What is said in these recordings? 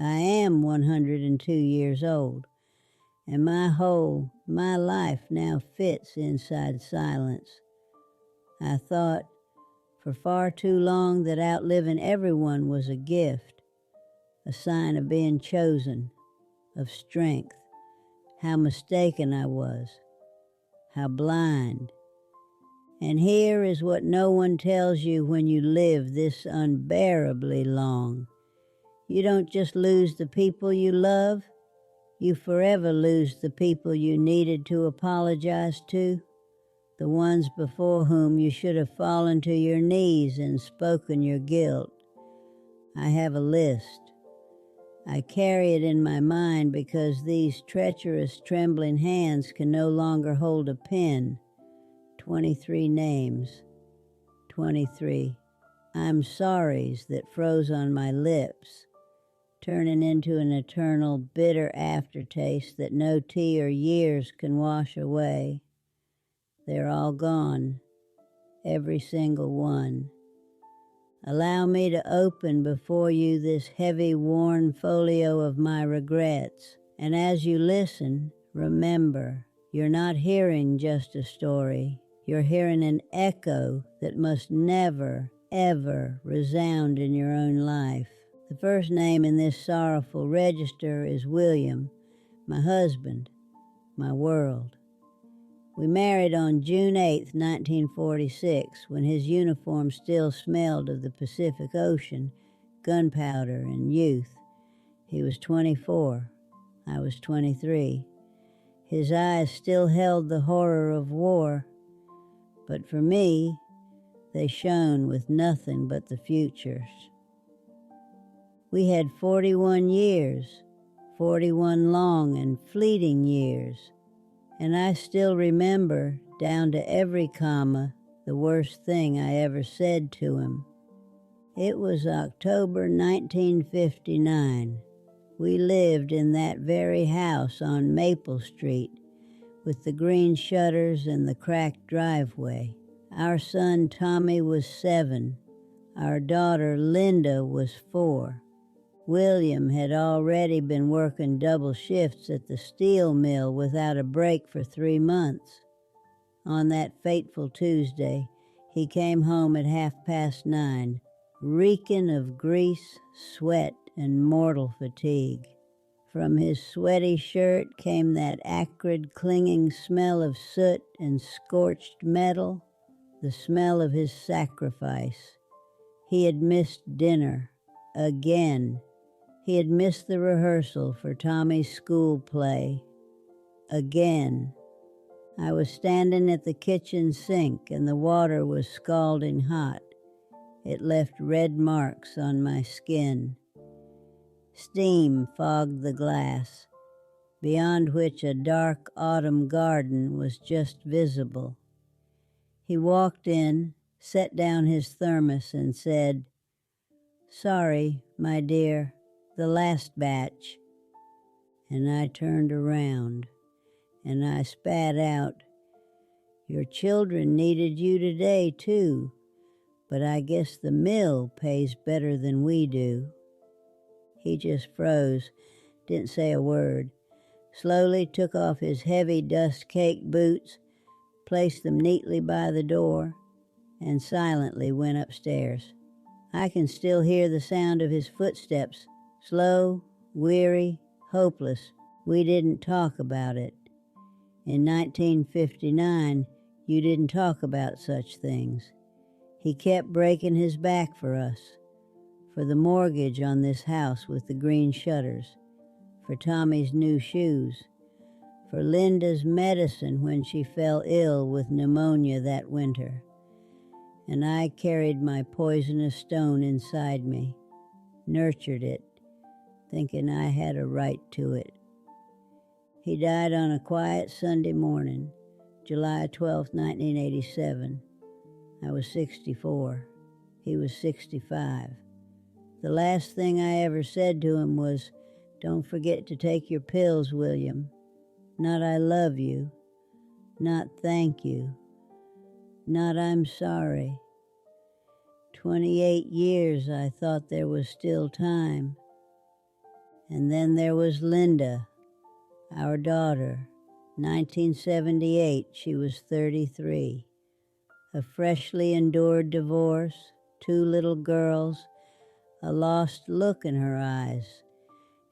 I am 102 years old, and my life now fits inside silence. I thought for far too long that outliving everyone was a gift, a sign of being chosen, of strength. How mistaken I was, how blind. And here is what no one tells you when you live this unbearably long. You don't just lose the people you love, you forever lose the people you needed to apologize to, the ones before whom you should have fallen to your knees and spoken your guilt. I have a list. I carry it in my mind because these treacherous, trembling hands can no longer hold a pen. 23 names. 23 I'm sorries that froze on my lips, turning into an eternal bitter aftertaste that no tea or years can wash away. They're all gone, every single one. Allow me to open before you this heavy, worn folio of my regrets, and as you listen, remember, you're not hearing just a story. You're hearing an echo that must never, ever resound in your own life. The first name in this sorrowful register is William, my husband, my world. We married on June 8, 1946, when his uniform still smelled of the Pacific Ocean, gunpowder, and youth. He was 24. I was 23. His eyes still held the horror of war, but for me, they shone with nothing but the futures. We had 41 years, 41 long and fleeting years, and I still remember, down to every comma, the worst thing I ever said to him. It was October 1959. We lived in that very house on Maple Street, with the green shutters and the cracked driveway. Our son Tommy was 7. Our daughter Linda was 4. William had already been working double shifts at the steel mill without a break for 3 months. On that fateful Tuesday, he came home at 9:30, reeking of grease, sweat, and mortal fatigue. From his sweaty shirt came that acrid, clinging smell of soot and scorched metal, the smell of his sacrifice. He had missed dinner, again. He had missed the rehearsal for Tommy's school play. Again. I was standing at the kitchen sink and the water was scalding hot. It left red marks on my skin. Steam fogged the glass, beyond which a dark autumn garden was just visible. He walked in, set down his thermos and said, "Sorry, my dear, the last batch." And I turned around and I spat out, "Your children needed you today too, but I guess the mill pays better than we do." He just froze, didn't say a word, slowly took off his heavy dust-caked boots, placed them neatly by the door, and silently went upstairs. I can still hear the sound of his footsteps, slow, weary, hopeless. We didn't talk about it. In 1959, you didn't talk about such things. He kept breaking his back for us, for the mortgage on this house with the green shutters, for Tommy's new shoes, for Linda's medicine when she fell ill with pneumonia that winter. And I carried my poisonous stone inside me, nurtured it, thinking I had a right to it. He died on a quiet Sunday morning, July 12, 1987. I was 64. He was 65. The last thing I ever said to him was, "Don't forget to take your pills, William." Not "I love you," not "thank you," not "I'm sorry." 28 years I thought there was still time. And then there was Linda, our daughter. 1978, she was 33. A freshly endured divorce, 2 little girls, a lost look in her eyes.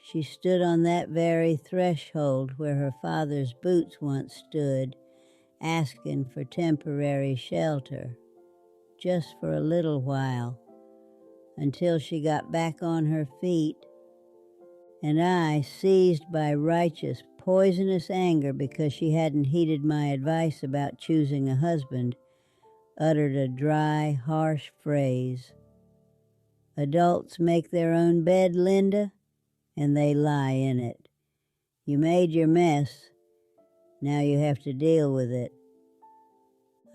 She stood on that very threshold where her father's boots once stood, asking for temporary shelter, just for a little while, until she got back on her feet. And I, seized by righteous, poisonous anger because she hadn't heeded my advice about choosing a husband, uttered a dry, harsh phrase. Adults make their own bed, Linda, and they lie in it. You made your mess. Now you have to deal with it.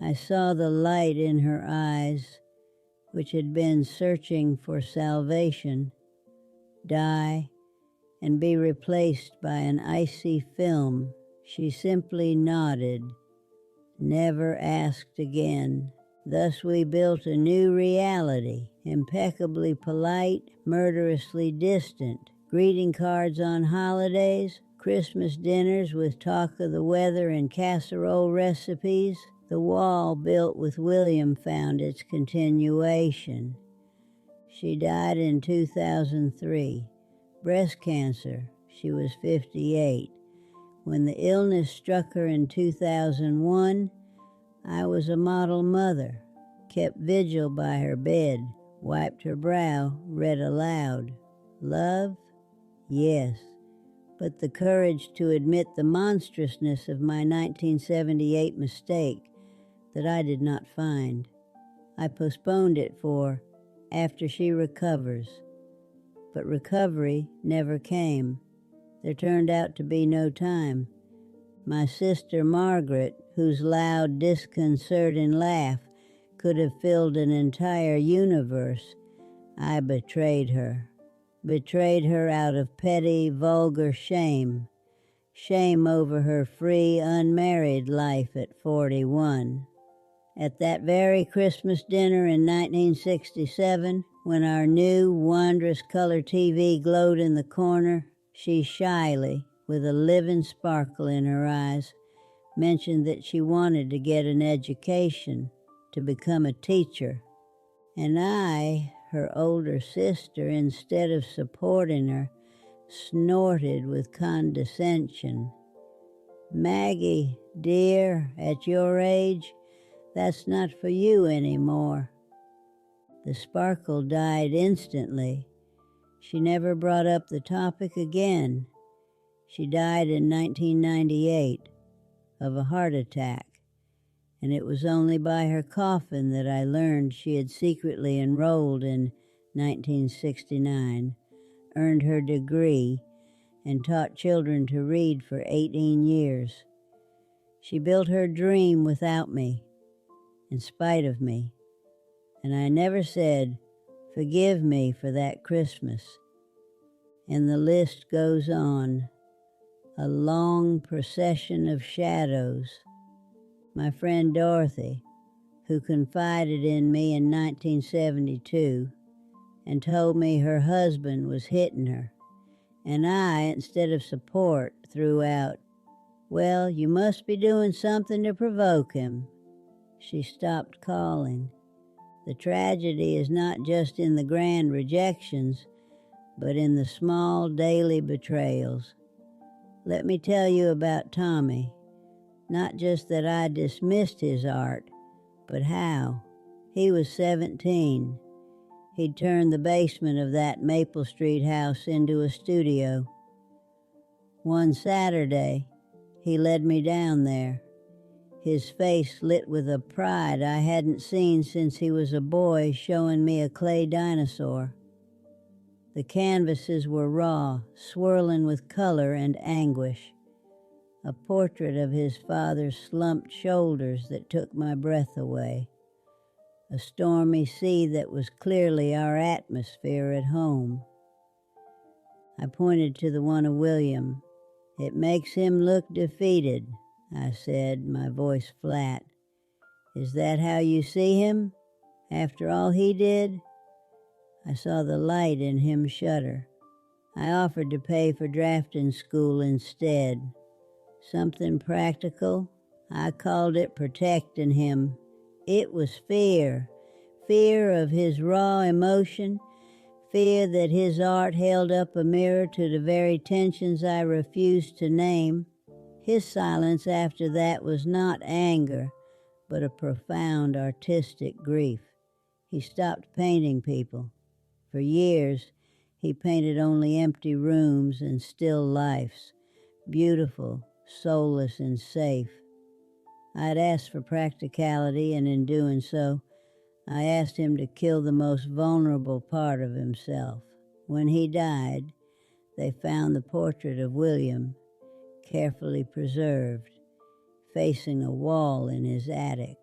I saw the light in her eyes, which had been searching for salvation, die and be replaced by an icy film. She simply nodded, never asked again. Thus we built a new reality, impeccably polite, murderously distant. Greeting cards on holidays, Christmas dinners with talk of the weather and casserole recipes. The wall built with William found its continuation. She died in 2003. Breast cancer. She was 58. When the illness struck her in 2001, I was a model mother, kept vigil by her bed, wiped her brow, read aloud. Love? Yes, but the courage to admit the monstrousness of my 1978 mistake that I did not find. I postponed it for after she recovers. But recovery never came. There turned out to be no time. My sister Margaret, whose loud, disconcerting laugh could have filled an entire universe, I betrayed her. Betrayed her out of petty, vulgar shame. Shame over her free, unmarried life at 41. At that very Christmas dinner in 1967, when our new, wondrous color TV glowed in the corner, she shyly, with a living sparkle in her eyes, mentioned that she wanted to get an education, to become a teacher. And I, her older sister, instead of supporting her, snorted with condescension. Maggie, dear, at your age, that's not for you anymore. The sparkle died instantly. She never brought up the topic again. She died in 1998 of a heart attack, and it was only by her coffin that I learned she had secretly enrolled in 1969, earned her degree, and taught children to read for 18 years. She built her dream without me, in spite of me, and I never said, "Forgive me for that Christmas." And the list goes on, a long procession of shadows. My friend Dorothy, who confided in me in 1972 and told me her husband was hitting her, and I, instead of support, threw out, "Well, you must be doing something to provoke him." She stopped calling. The tragedy is not just in the grand rejections, but in the small daily betrayals. Let me tell you about Tommy. Not just that I dismissed his art, but how. He was 17. He'd turned the basement of that Maple Street house into a studio. One Saturday, he led me down there, his face lit with a pride I hadn't seen since he was a boy, showing me a clay dinosaur. The canvases were raw, swirling with color and anguish. A portrait of his father's slumped shoulders that took my breath away. A stormy sea that was clearly our atmosphere at home. I pointed to the one of William. "It makes him look defeated," I said, my voice flat. "Is that how you see him? After all he did?" I saw the light in him shudder. I offered to pay for drafting school instead. Something practical. I called it protecting him. It was fear. Fear of his raw emotion. Fear that his art held up a mirror to the very tensions I refused to name. His silence after that was not anger, but a profound artistic grief. He stopped painting people. For years, he painted only empty rooms and still lifes, beautiful, soulless, and safe. I'd asked for practicality, and in doing so, I asked him to kill the most vulnerable part of himself. When he died, they found the portrait of William, carefully preserved, facing a wall in his attic.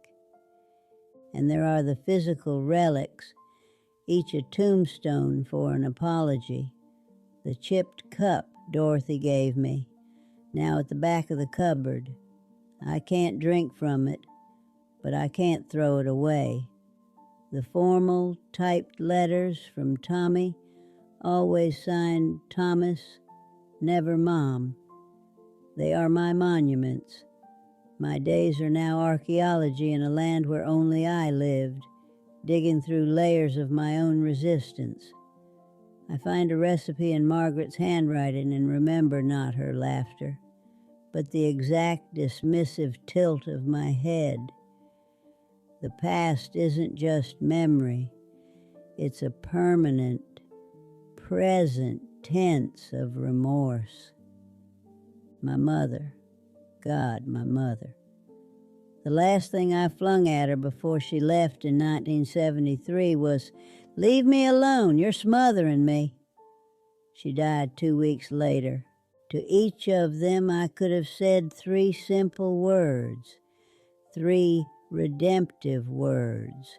And there are the physical relics, each a tombstone for an apology. The chipped cup Dorothy gave me, now at the back of the cupboard. I can't drink from it, but I can't throw it away. The formal, typed letters from Tommy, always signed Thomas, never Mom. They are my monuments. My days are now archaeology in a land where only I lived, digging through layers of my own resistance. I find a recipe in Margaret's handwriting and remember not her laughter, but the exact dismissive tilt of my head. The past isn't just memory. It's a permanent, present tense of remorse. My mother. God, my mother. The last thing I flung at her before she left in 1973 was, "Leave me alone, you're smothering me." She died 2 weeks later. To each of them I could have said 3 simple words, 3 redemptive words,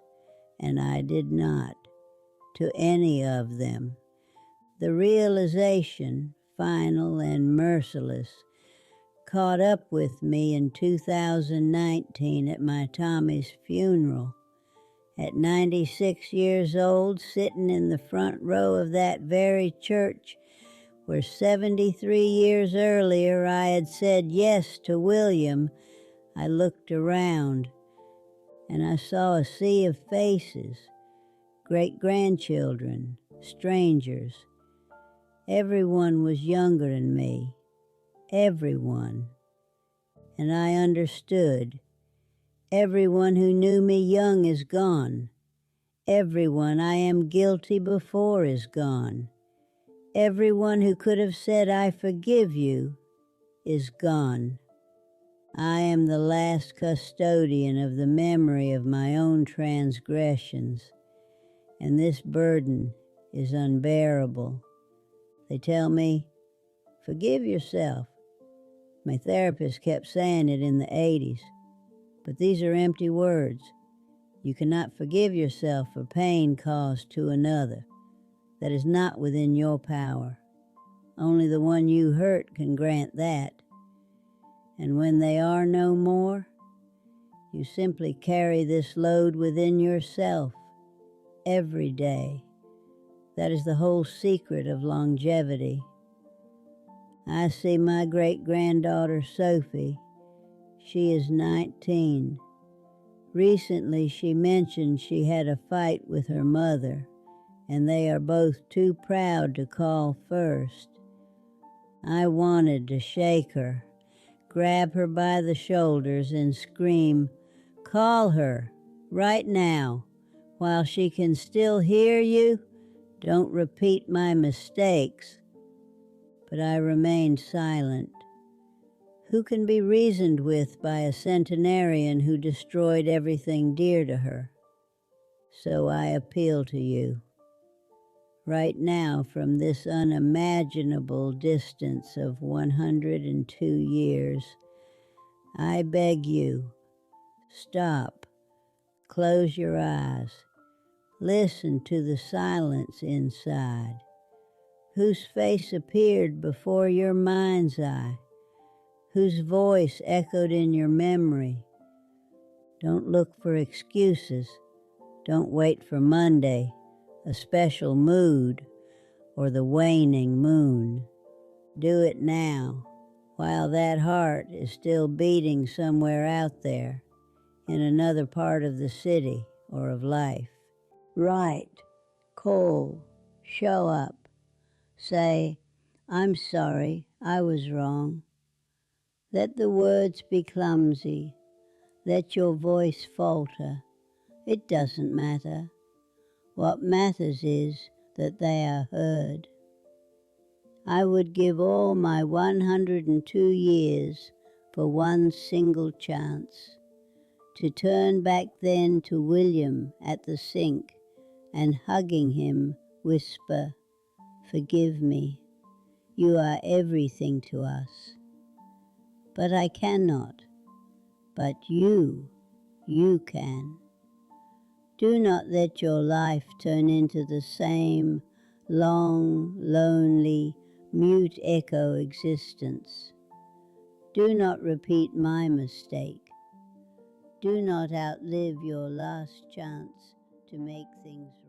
and I did not. To any of them. The realization, final and merciless, caught up with me in 2019 at my Tommy's funeral. At 96 years old, sitting in the front row of that very church where 73 years earlier I had said yes to William, I looked around and I saw a sea of faces, great-grandchildren, strangers. Everyone was younger than me. Everyone. And I understood. Everyone who knew me young is gone. Everyone I am guilty before is gone. Everyone who could have said, "I forgive you," is gone. I am the last custodian of the memory of my own transgressions, and this burden is unbearable. They tell me, "Forgive yourself." My therapist kept saying it in the 80s, but these are empty words. You cannot forgive yourself for pain caused to another. That is not within your power. Only the one you hurt can grant that. And when they are no more, you simply carry this load within yourself every day. That is the whole secret of longevity. I see my great-granddaughter Sophie. She is 19. Recently she mentioned she had a fight with her mother, and they are both too proud to call first. I wanted to shake her, grab her by the shoulders and scream, "Call her, right now, while she can still hear you. Don't repeat my mistakes." But I remained silent. Who can be reasoned with by a centenarian who destroyed everything dear to her? So I appeal to you. Right now, from this unimaginable distance of 102 years, I beg you, stop, close your eyes, listen to the silence inside. Whose face appeared before your mind's eye? Whose voice echoed in your memory? Don't look for excuses. Don't wait for Monday, a special mood, or the waning moon. Do it now, while that heart is still beating somewhere out there, in another part of the city or of life. Write, call, show up, say, I'm sorry, I was wrong. Let the words be clumsy, let your voice falter. It doesn't matter. What matters is that they are heard. I would give all my 102 years for one single chance, to turn back then to William at the sink and hugging him whisper, forgive me, you are everything to us. But I cannot, but you can. Do not let your life turn into the same long, lonely, mute echo existence. Do not repeat my mistake. Do not outlive your last chance to make things right.